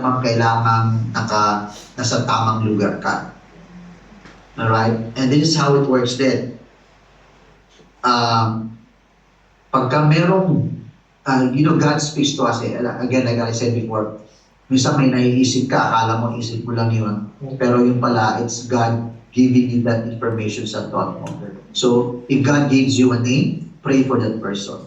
kailangan nasa tamang lugar ka. Alright? And this is how it works then. Pagka merong, God speaks to us, again, like I said before, minsan may naiisip ka, akala mo isip mo lang yun, pero yung pala, it's God giving you that information sa thought mo. So, if God gives you a name, pray for that person.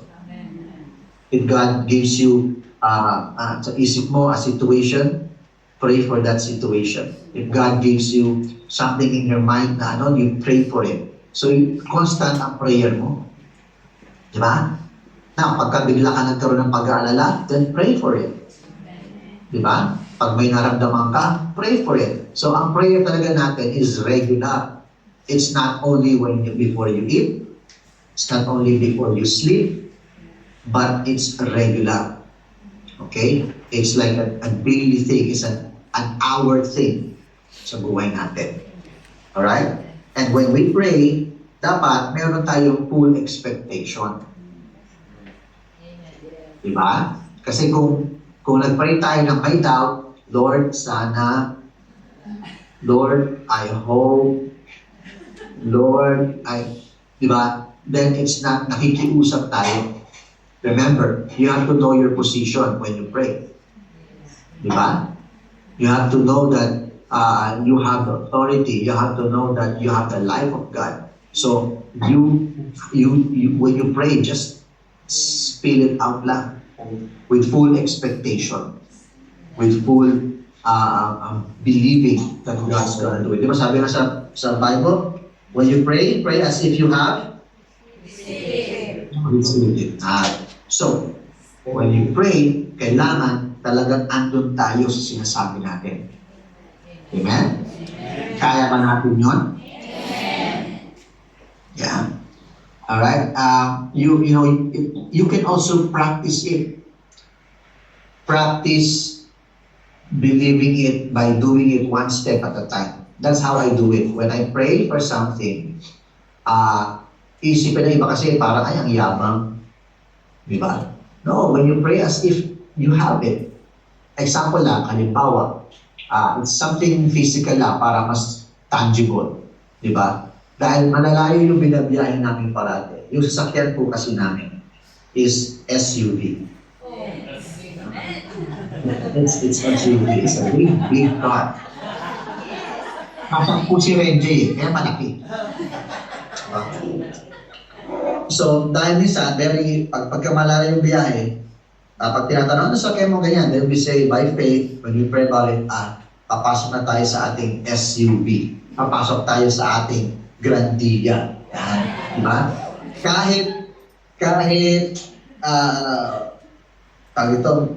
If God gives you, sa isip mo, a situation, pray for that situation. If God gives you something in your mind na you pray for it. So, constant ang prayer mo. Diba? Now, pagka bigla ka nagkaroon ng pag-aalala, then pray for it. Diba? Pag may naramdaman ka, pray for it. So, ang prayer talaga natin is regular. It's not only before you eat, it's not only before you sleep, but it's regular. Okay? It's like a daily thing. It's an hour thing sa buhay natin. Alright? And when we pray, dapat meron tayong full expectation. Diba? Kasi kung nag-pray tayo ng may doubt, Lord, sana, Lord, I hope, Lord, diba? Then it's not, nakikiusap tayo. Remember, you have to know your position when you pray. Diba? You have to know that you have the authority. You have to know that you have the life of God. So, you when you pray, just spill it out loud with full expectation, with full believing that God's gonna do it. Di ba sabi nga sa Bible, when you pray, pray as if you have received it. So, when you pray, kailangan talagang andun tayo sa sinasabi natin. Amen? Kaya ba natin yun? Yeah. Alright? You can also practice it. Practice believing it by doing it one step at a time. That's how I do it. When I pray for something, isipin na iba kasi parang ang yabang. Diba? No, when you pray as if you have it. Example lang, halimbawa, it's something physical lang para mas tangible. Diba? Dahil malalayo yung binabiyahin namin parate. Yung sasakyan po kasi namin is SUV. It's SUV. It's a big car. Kasang po si Renji, kaya malaki. So, dahil minsan, pagka malalayo yung biyahe, pag tinatanong, ano sakyan mo ganyan? Then we say, by faith, when we pray about it, papasok na tayo sa ating SUV. Papasok tayo sa ating Grandia. Yan. Diba? Kahit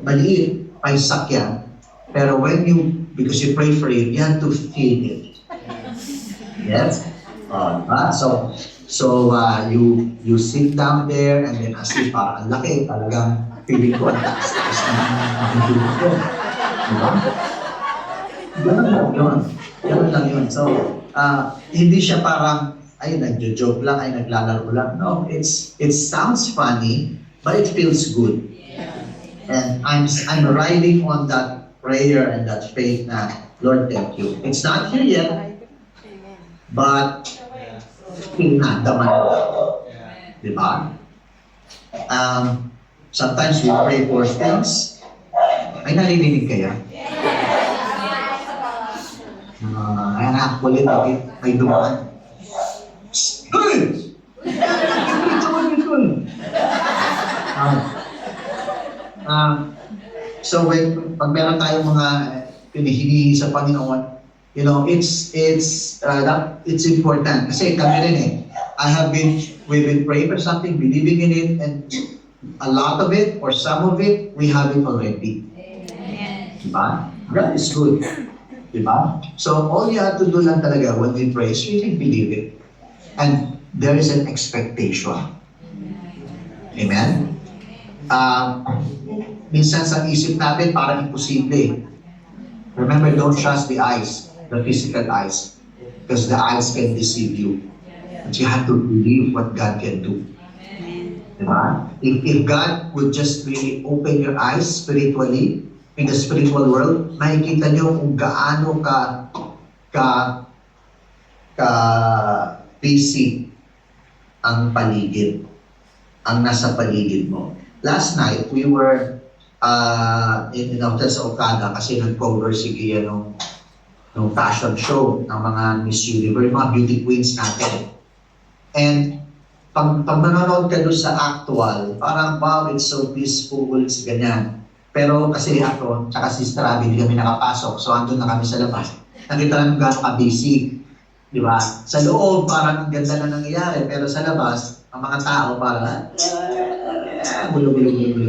maliit, may sakyan, pero because you pray for it, you have to feel it. Yes? Diba? So, you sit down there and then as if parang ang laki, talagang feeling ko, ang taas ng feeling ko. Diba? Ganun lang yun. So, hindi siya parang, nagjo-joke lang, naglalaro lang. No, it sounds funny, but it feels good. And I'm riding on that prayer and that faith na, Lord, thank you. It's not here yet, but pinadaman ko. Diba? Sometimes we pray for things. Ay, narinig kaya? Ayan na, kulit, may dumaan. Hey! So pag meron tayong mga hinihingi sa Panginoon, it's important. Kasi kami rin we've been praying for something, believing in it, and a lot of it, or some of it, we have it already. Amen. Diba? That is good. Diba? So all you have to do lang talaga when we pray is really believe it. And there is an expectation. Amen? Minsan sa isip natin parang imposible. Remember, don't trust the eyes, the physical eyes, because the eyes can deceive you. But you have to believe what God can do. Diba? If God would just really open your eyes spiritually, in the spiritual world, makikita nyo kung gaano ka busy ang paligid, ang nasa paligid mo. Last night, we were in Hotel sa Okada kasi nag-cover si Gia nung fashion show ng mga Miss Universe, mga beauty queens natin. And pag manonood ka doon sa actual, parang wow, it's so peaceful, it's ganyan. Pero kasi ako, tsaka si Strabi, hindi kami nakapasok, so andun na kami sa labas. Nakita namin gano'n ka-busy, di ba? Sa loob, parang ang ganda na nangyayari, pero sa labas, ang mga tao parang gulo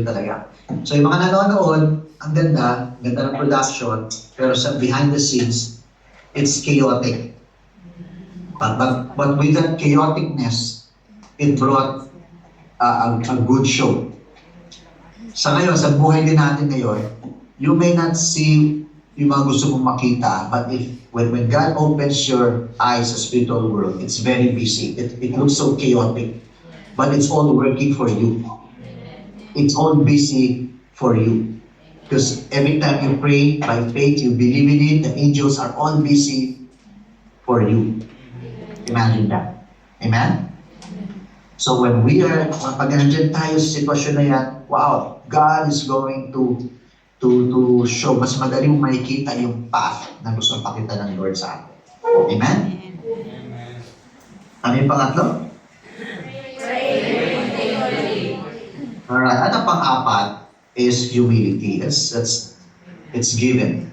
talaga. So yung mga nanonood, ang ganda ng production, pero sa behind the scenes, it's chaotic. But with that chaoticness, it brought a good show. Sa ngayon, sa buhay din natin ngayon, you may not see yung mga gusto mong makita, but when God opens your eyes sa spiritual world, it's very busy. It looks so chaotic, but it's all working for you. It's all busy for you. Because every time you pray by faith, you believe in it, the angels are all busy for you. Imagine that. Amen? So when pag nandiyan tayo sa sitwasyon na yan, wow, God is going to show, mas madali mong makikita yung path na gusto pakita ng Lord sa atin. Amen? Ano yung pangatlo? Alright, at ang pang-apat is humility. It's given.